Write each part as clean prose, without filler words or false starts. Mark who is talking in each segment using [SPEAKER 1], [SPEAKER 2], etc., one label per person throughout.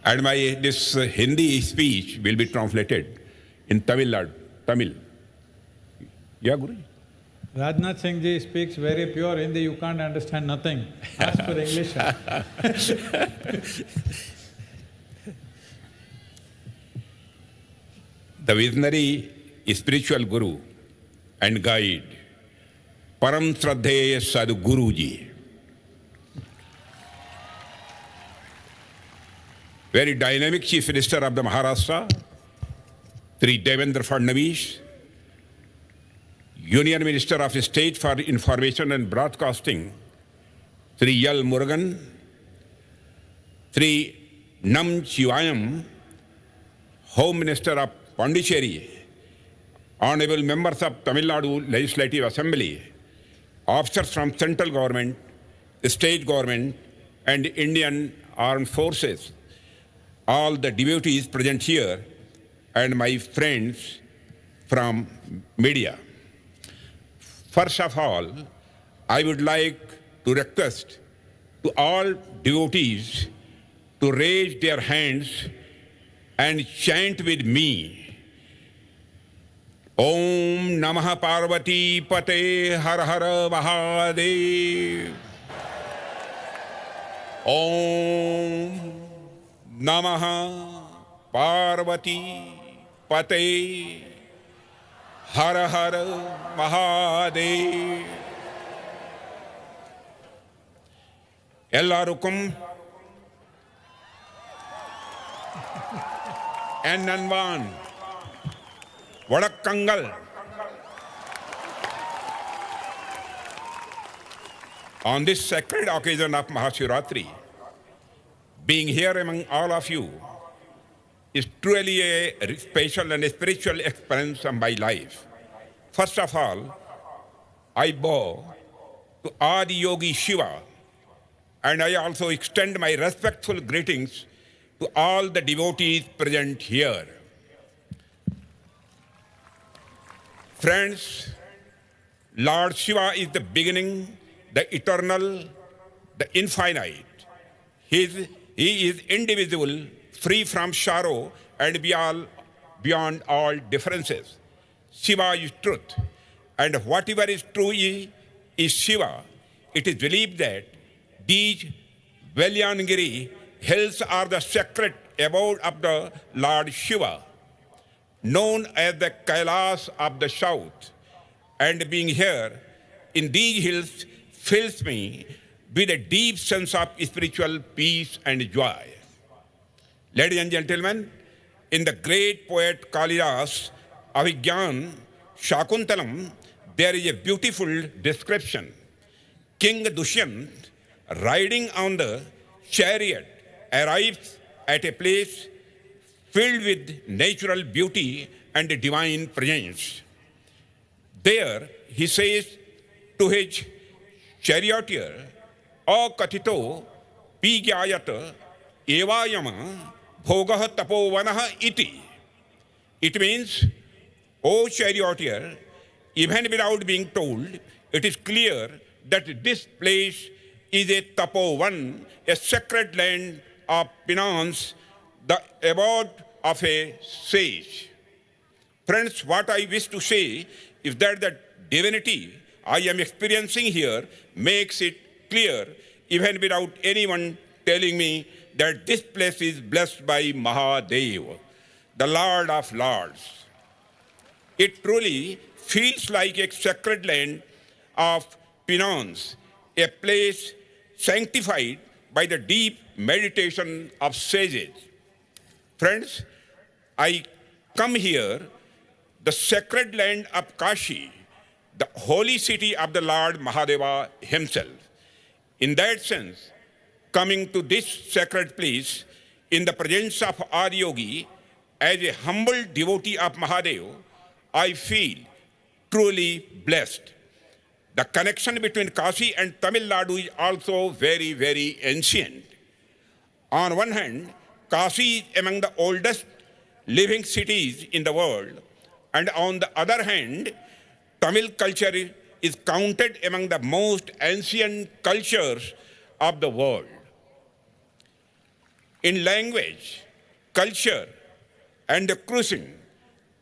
[SPEAKER 1] And this Hindi speech will be translated in Tamil. Yeah, Guru.
[SPEAKER 2] Rajnath Singh ji speaks very pure Hindi, you can't understand nothing. Ask for English.
[SPEAKER 1] The visionary spiritual guru and guide, Param Shraddheya Sadhguru ji, very dynamic Chief Minister of the Maharashtra, Sri Devendra Fadnavis, Union Minister of State for Information and Broadcasting, Sri L. Murugan, Sri Nam Chivayam, Home Minister of Pondicherry, honorable members of Tamil Nadu Legislative Assembly, officers from central government, state government, and Indian Armed Forces, all the devotees present here, and my friends from media. First of all, I would like to request to all devotees to raise their hands and chant with me, Om Namah Parvati Pate Har Har Mahadev. Om Namah Parvati Pate Har Har Mahadev. Ellarukum Ennanvan Vadakkangal. On this sacred occasion of Mahashivratri, being here among all of you is truly a special and a spiritual experience of my life. First of all, I bow to Adi Yogi Shiva, and I also extend my respectful greetings to all the devotees present here. Friends, Lord Shiva is the beginning, the eternal, the infinite. He is indivisible, free from sorrow, and beyond all differences. Shiva is truth, and whatever is true is Shiva. It is believed that these Velyanagiri hills are the sacred abode of the Lord Shiva, known as the Kailas of the south, and being here in these hills fills me with a deep sense of spiritual peace and joy. Ladies and gentlemen, in the great poet Kalidas Abhigyan Shakuntalam, there is a beautiful description. King Dushyant, riding on the chariot, arrives at a place filled with natural beauty and divine presence. There he says to his charioteer, O Katito Pigyayat Evayama Bhogah Tapovanah iti. It means, O charioteer, even without being told, it is clear that this place is a tapovan, a sacred land of penance, the abode of a sage. Friends, what I wish to say is that the divinity I am experiencing here makes it clear, even without anyone telling me, that this place is blessed by Mahadev, the Lord of Lords. It truly feels like a sacred land of penance, a place sanctified by the deep meditation of sages. Friends, I come here, the sacred land of Kashi, the holy city of the Lord Mahadeva himself. In that sense, coming to this sacred place in the presence of Adiyogi, as a humble devotee of Mahadev, I feel truly blessed. The connection between Kashi and Tamil Nadu is also very, very ancient. On one hand, Kashi is among the oldest living cities in the world, and on the other hand, Tamil culture is counted among the most ancient cultures of the world. In language, culture, and cuisine,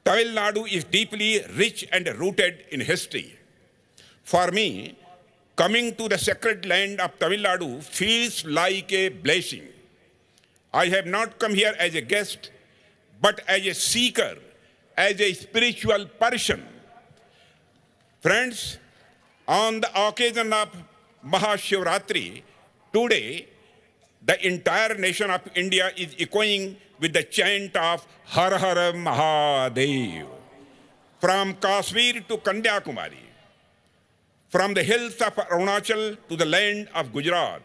[SPEAKER 1] Tamil Nadu is deeply rich and rooted in history. For me, coming to the sacred land of Tamil Nadu feels like a blessing. I have not come here as a guest, but as a seeker, as a spiritual person. Friends, on the occasion of Mahashivratri, today, the entire nation of India is echoing with the chant of Har Har Mahadev. From Kashmir to Kanyakumari, from the hills of Arunachal to the land of Gujarat,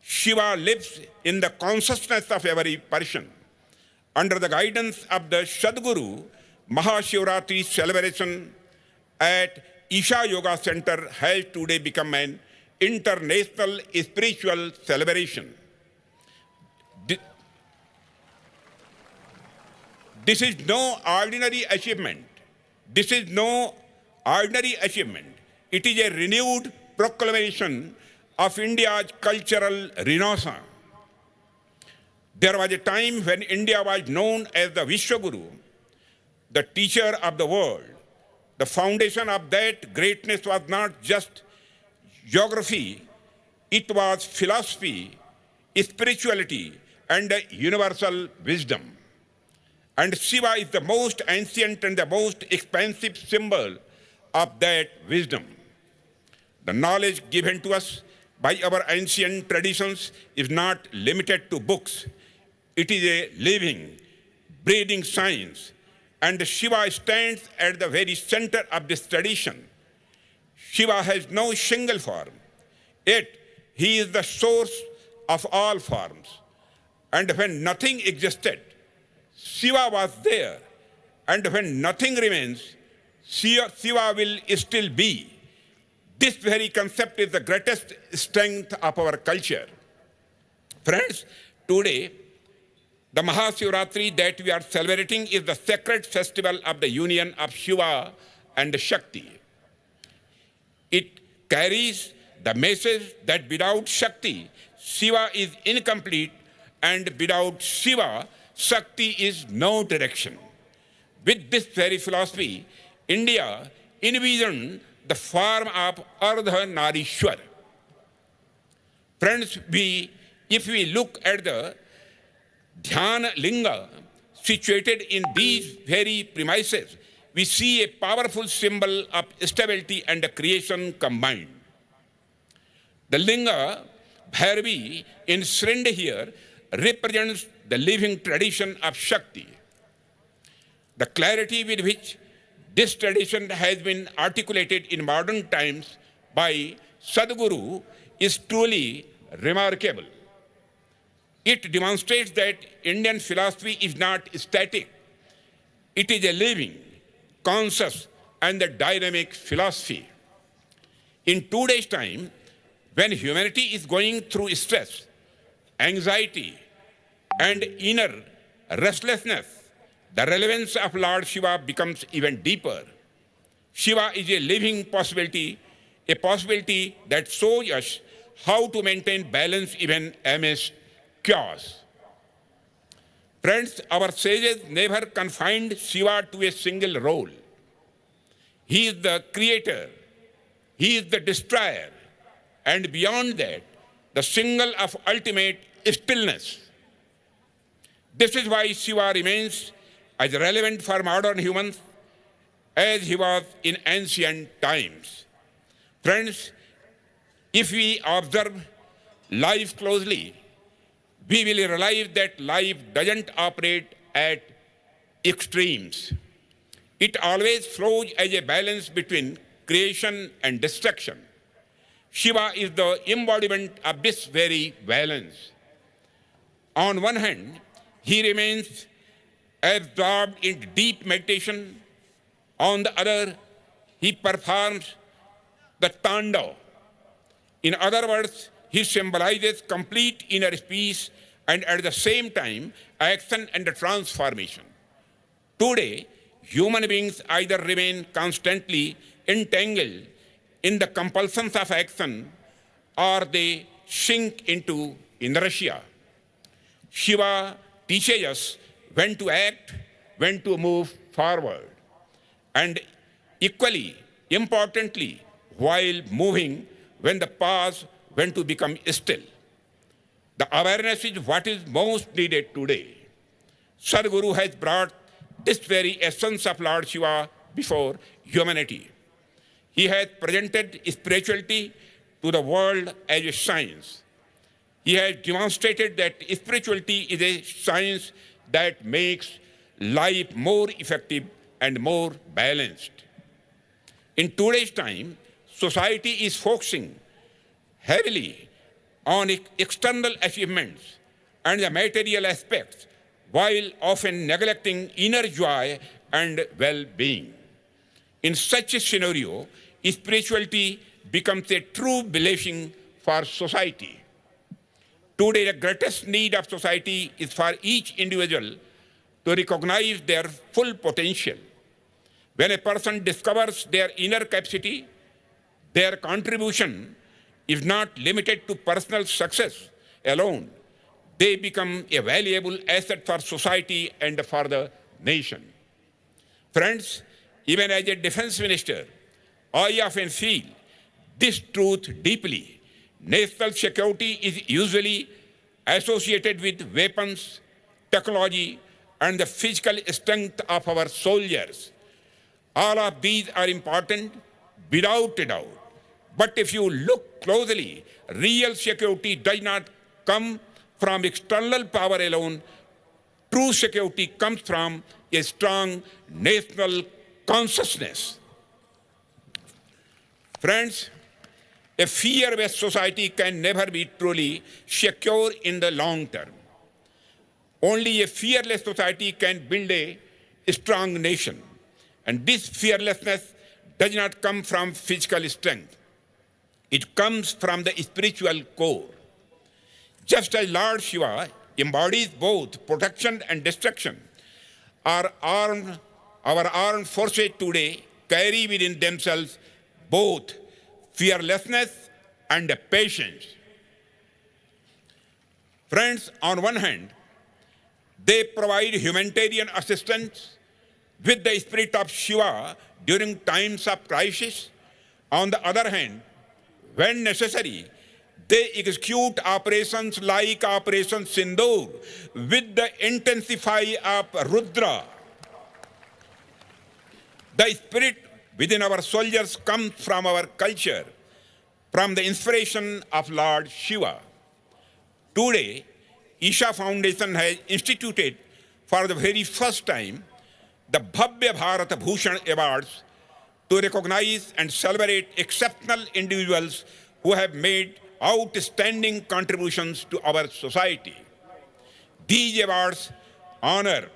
[SPEAKER 1] Shiva lives in the consciousness of every person. Under the guidance of the Sadguru, Mahashivratri celebration at Isha Yoga Center has today become an international spiritual celebration. This is no ordinary achievement. This is no ordinary achievement. It is a renewed proclamation of India's cultural renaissance. There was a time when India was known as the Vishwaguru, the teacher of the world. The foundation of that greatness was not just geography, it was philosophy, spirituality, and universal wisdom. And Shiva is the most ancient and the most expansive symbol of that wisdom. The knowledge given to us by our ancient traditions is not limited to books. It is a living, breathing science. And Shiva stands at the very center of this tradition. Shiva has no single form, yet he is the source of all forms. And when nothing existed, Shiva was there. And when nothing remains, Shiva will still be. This very concept is the greatest strength of our culture. Friends, today, the Mahashivratri that we are celebrating is the sacred festival of the union of Shiva and Shakti. It carries the message that without Shakti, Shiva is incomplete, and without Shiva, Shakti is no direction. With this very philosophy, India envisioned the form of Ardhanarishwar. Friends, if we look at the Dhyana Linga situated in these very premises, we see a powerful symbol of stability and creation combined. The Linga, Bhairavi, enshrined here, represents the living tradition of Shakti. The clarity with which this tradition has been articulated in modern times by Sadguru is truly remarkable. It demonstrates that Indian philosophy is not static. It is a living, conscious, and a dynamic philosophy. In today's time, when humanity is going through stress, anxiety, and inner restlessness, the relevance of Lord Shiva becomes even deeper. Shiva is a living possibility, a possibility that shows us how to maintain balance even amidst chaos. Friends, our sages never confined Shiva to a single role. He is the creator, he is the destroyer, and beyond that, the symbol of ultimate stillness. This is why Shiva remains as relevant for modern humans as he was in ancient times. Friends, if we observe life closely, we will realize that life doesn't operate at extremes. It always flows as a balance between creation and destruction. Shiva is the embodiment of this very balance. On one hand, he remains absorbed in deep meditation. On the other, he performs the Tandava. In other words, he symbolizes complete inner peace and at the same time, action and transformation. Today, human beings either remain constantly entangled in the compulsions of action or they sink into inertia. Shiva teaches us when to act, when to move forward, and equally importantly, while moving, when the pause, when to become still. The awareness is what is most needed today. Sadhguru has brought this very essence of Lord Shiva before humanity. He has presented spirituality to the world as a science. He has demonstrated that spirituality is a science that makes life more effective and more balanced. In today's time, society is focusing heavily on external achievements and the material aspects, while often neglecting inner joy and well-being. In such a scenario, spirituality becomes a true blessing for society. Today, the greatest need of society is for each individual to recognize their full potential. When a person discovers their inner capacity, their contribution is not limited to personal success alone. They become a valuable asset for society and for the nation. Friends, even as a defense minister, I often feel this truth deeply. National security is usually associated with weapons, technology, and the physical strength of our soldiers. All of these are important, without a doubt. But if you look closely, real security does not come from external power alone. True security comes from a strong national consciousness. Friends, a fear-based society can never be truly secure in the long term. Only a fearless society can build a strong nation. And this fearlessness does not come from physical strength. It comes from the spiritual core. Just as Lord Shiva embodies both protection and destruction, our armed forces today carry within themselves both fearlessness and patience. Friends, on one hand, they provide humanitarian assistance with the spirit of Shiva during times of crisis. On the other hand, when necessary, they execute operations like Operation Sindoor with the intensity of Rudra. The spirit within our soldiers comes from our culture, from the inspiration of Lord Shiva. Today, Isha Foundation has instituted for the very first time the Bhavya Bharat Bhushan Awards to recognize and celebrate exceptional individuals who have made outstanding contributions to our society. These awards honor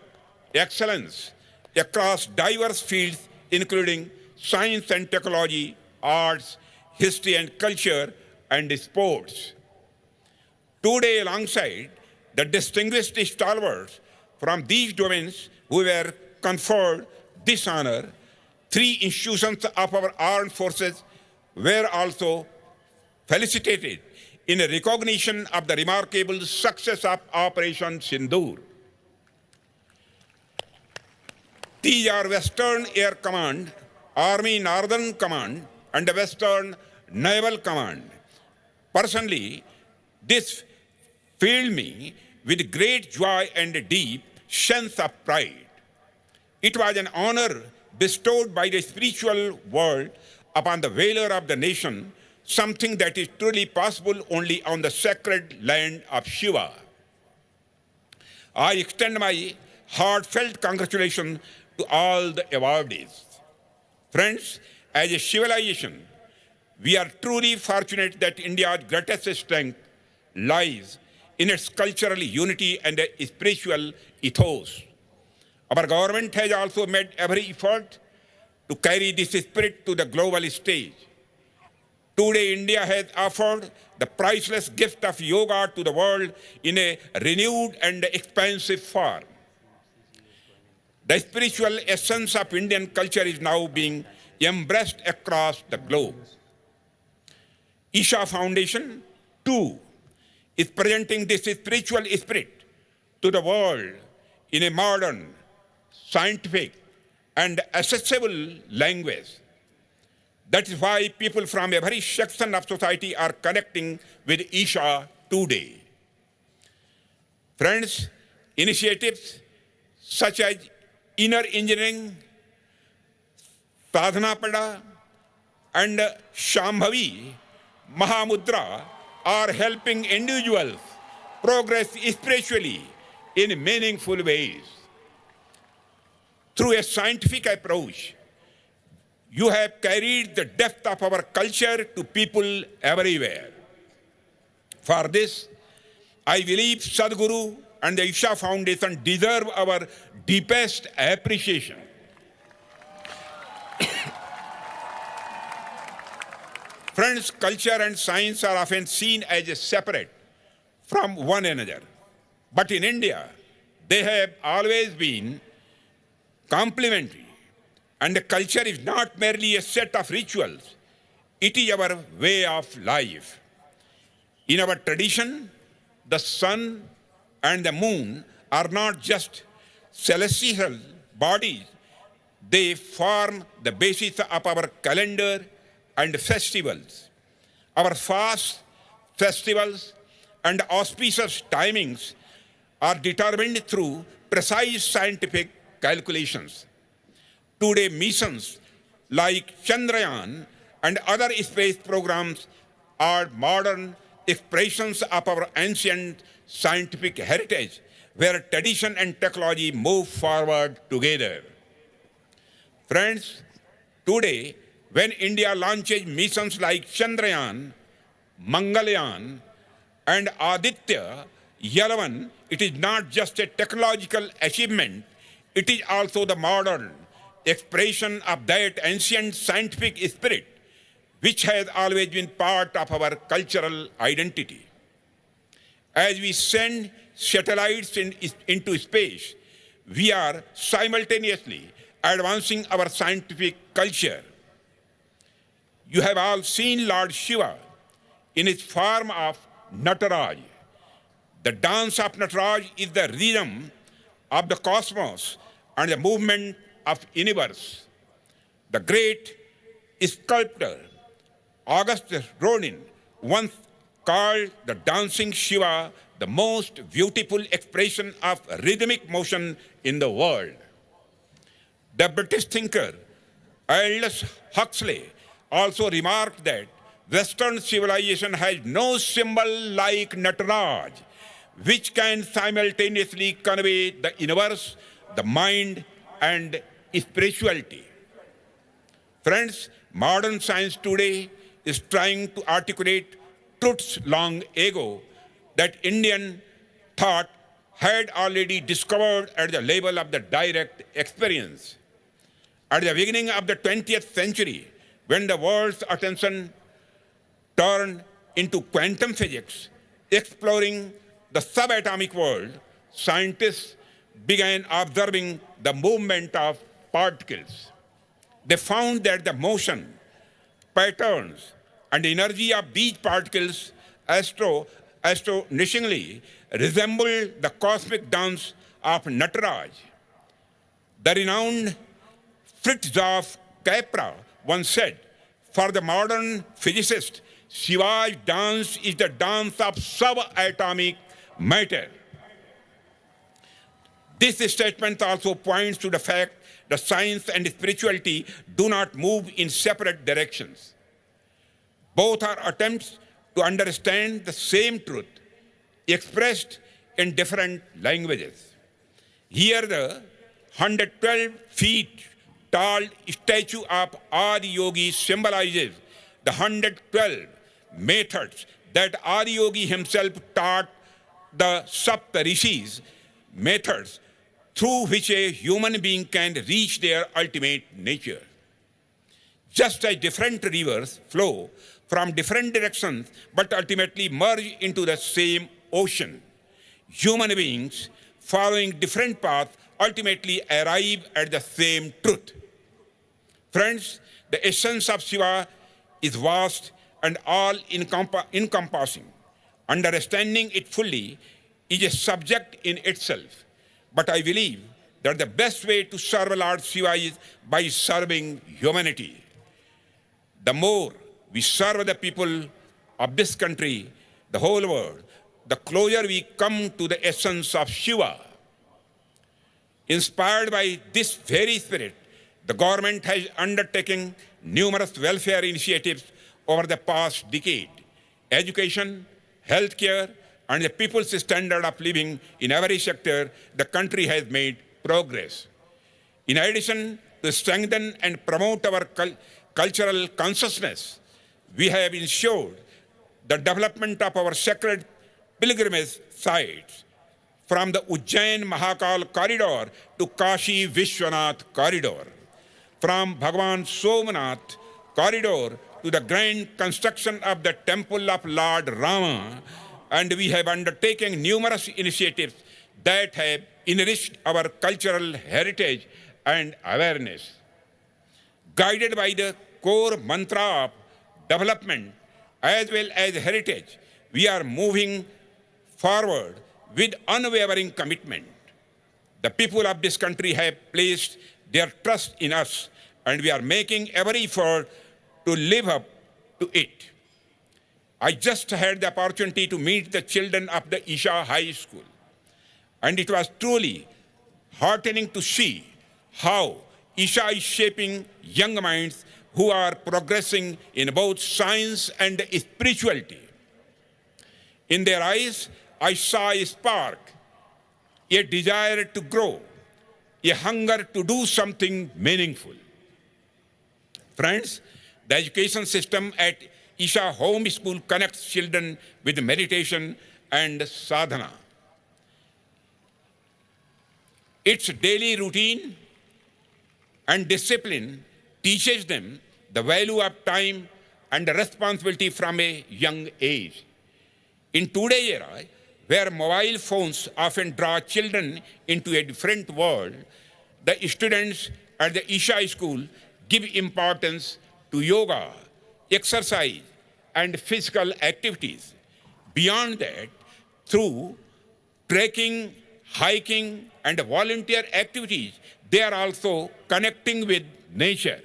[SPEAKER 1] excellence across diverse fields, including science and technology, arts, history and culture, and sports. Today, alongside the distinguished stalwarts from these domains who were conferred this honor, 3 institutions of our armed forces were also felicitated in recognition of the remarkable success of Operation Sindoor. These are Western Air Command, Army Northern Command, and the Western Naval Command. Personally, this filled me with great joy and a deep sense of pride. It was an honor bestowed by the spiritual world upon the valor of the nation, something that is truly possible only on the sacred land of Shiva. I extend my heartfelt congratulations to all the awardees. Friends, as a civilization, we are truly fortunate that India's greatest strength lies in its cultural unity and spiritual ethos. Our government has also made every effort to carry this spirit to the global stage. Today, India has offered the priceless gift of yoga to the world in a renewed and expansive form. The spiritual essence of Indian culture is now being embraced across the globe. Isha Foundation, too, is presenting this spiritual spirit to the world in a modern, scientific, and accessible language. That is why people from every section of society are connecting with Isha today. Friends, initiatives such as Inner Engineering, Sadhana Pada, and Shambhavi Mahamudra are helping individuals progress spiritually in meaningful ways. Through a scientific approach, you have carried the depth of our culture to people everywhere. For this, I believe Sadhguru and the Isha Foundation deserve our deepest appreciation. Friends, culture and science are often seen as separate from one another. But in India, they have always been complementary. And the culture is not merely a set of rituals, it is our way of life. In our tradition, the sun and the moon are not just celestial bodies, they form the basis of our calendar and festivals. Our fasts, festivals, and auspicious timings are determined through precise scientific calculations. Today, missions like Chandrayaan and other space programs are modern expressions of our ancient scientific heritage, where tradition and technology move forward together. Friends, today, when India launches missions like Chandrayaan, Mangalyaan, and Aditya Yalavan, it is not just a technological achievement, it is also the modern expression of that ancient scientific spirit which has always been part of our cultural identity. As we send satellites into space, we are simultaneously advancing our scientific culture. You have all seen Lord Shiva in his form of Nataraj. The dance of Nataraj is the rhythm of the cosmos and the movement of universe. The great sculptor August Rodin once called the dancing Shiva the most beautiful expression of rhythmic motion in the world. The British thinker Aldous Huxley also remarked that Western civilization has no symbol like Nataraj, which can simultaneously convey the universe, the mind, and spirituality. Friends, modern science today is trying to articulate truths long ago that Indian thought had already discovered at the level of the direct experience. At the beginning of the 20th century, when the world's attention turned into quantum physics, exploring the subatomic world, scientists began observing the movement of particles. They found that the motion, patterns, and energy of these particles astonishingly resembled the cosmic dance of Nataraj. The renowned Fritjof Capra once said, for the modern physicist, Shiva's dance is the dance of subatomic matter. This statement also points to the fact that science and spirituality do not move in separate directions. Both are attempts to understand the same truth, expressed in different languages. Here, the 112 feet tall statue of Adi Yogi symbolizes the 112 methods that Adi Yogi himself taught the Sapta Rishis, methods through which a human being can reach their ultimate nature. Just as different rivers flow from different directions but ultimately merge into the same ocean, human beings following different paths ultimately arrive at the same truth. Friends, the essence of Shiva is vast and all-encompassing. Understanding it fully is a subject in itself. But I believe that the best way to serve Lord Shiva is by serving humanity. The more we serve the people of this country, the whole world, the closer we come to the essence of Shiva. Inspired by this very spirit, the government has undertaken numerous welfare initiatives over the past decade. Education, healthcare, and the people's standard of living in every sector, the country has made progress. In addition to strengthen and promote our cultural consciousness, we have ensured the development of our sacred pilgrimage sites, from the Ujjain Mahakal corridor to Kashi Vishwanath corridor, from Bhagwan Somnath corridor to the grand construction of the temple of Lord Rama, and we have undertaken numerous initiatives that have enriched our cultural heritage and awareness. Guided by the core mantra of development as well as heritage, we are moving forward with unwavering commitment. The people of this country have placed their trust in us, and we are making every effort to live up to it. I just had the opportunity to meet the children of the Isha High School, and it was truly heartening to see how Isha is shaping young minds who are progressing in both science and spirituality. In their eyes, I saw a spark, a desire to grow, a hunger to do something meaningful. Friends, the education system at Isha Home School connects children with meditation and sadhana. Its daily routine and discipline teaches them the value of time and responsibility from a young age. In today's era, where mobile phones often draw children into a different world, the students at the Isha School give importance to yoga, exercise, and physical activities. Beyond that, through trekking, hiking, and volunteer activities, they are also connecting with nature.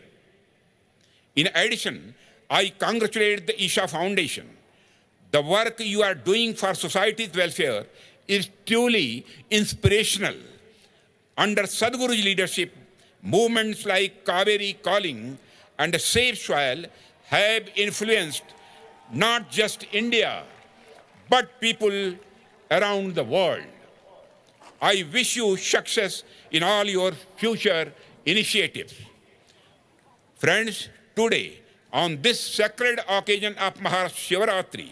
[SPEAKER 1] In addition, I congratulate the Isha Foundation. The work you are doing for society's welfare is truly inspirational. Under Sadhguru's leadership, movements like Kaveri Calling and Save Soil have influenced not just India, but people around the world. I wish you success in all your future initiatives. Friends, today, on this sacred occasion of Mahashivaratri,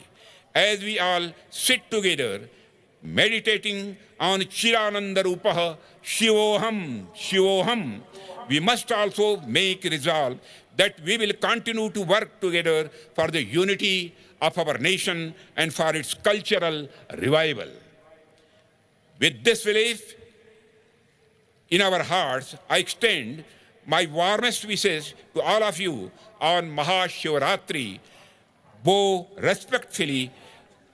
[SPEAKER 1] as we all sit together meditating on Chirananda Rupaha Shivoham, Shivoham, we must also make resolve that we will continue to work together for the unity of our nation and for its cultural revival. With this belief in our hearts, I extend my warmest wishes to all of you on Mahashivaratri. Bow respectfully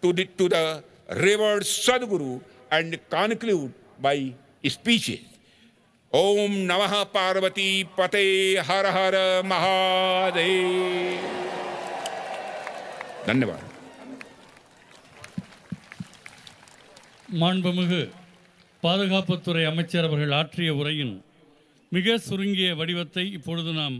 [SPEAKER 1] to the revered Sadhguru and conclude by speeches. Om Namah Parvati Pate Har Har Mahadev. धन्यवाद.
[SPEAKER 3] மாண்புமிகு பாதுகாப்புத்துறை அமைச்சர் அவர்கள் ஆற்றிய உரையின் மிக சுருங்கிய வடிவத்தை இப்பொழுது நாம்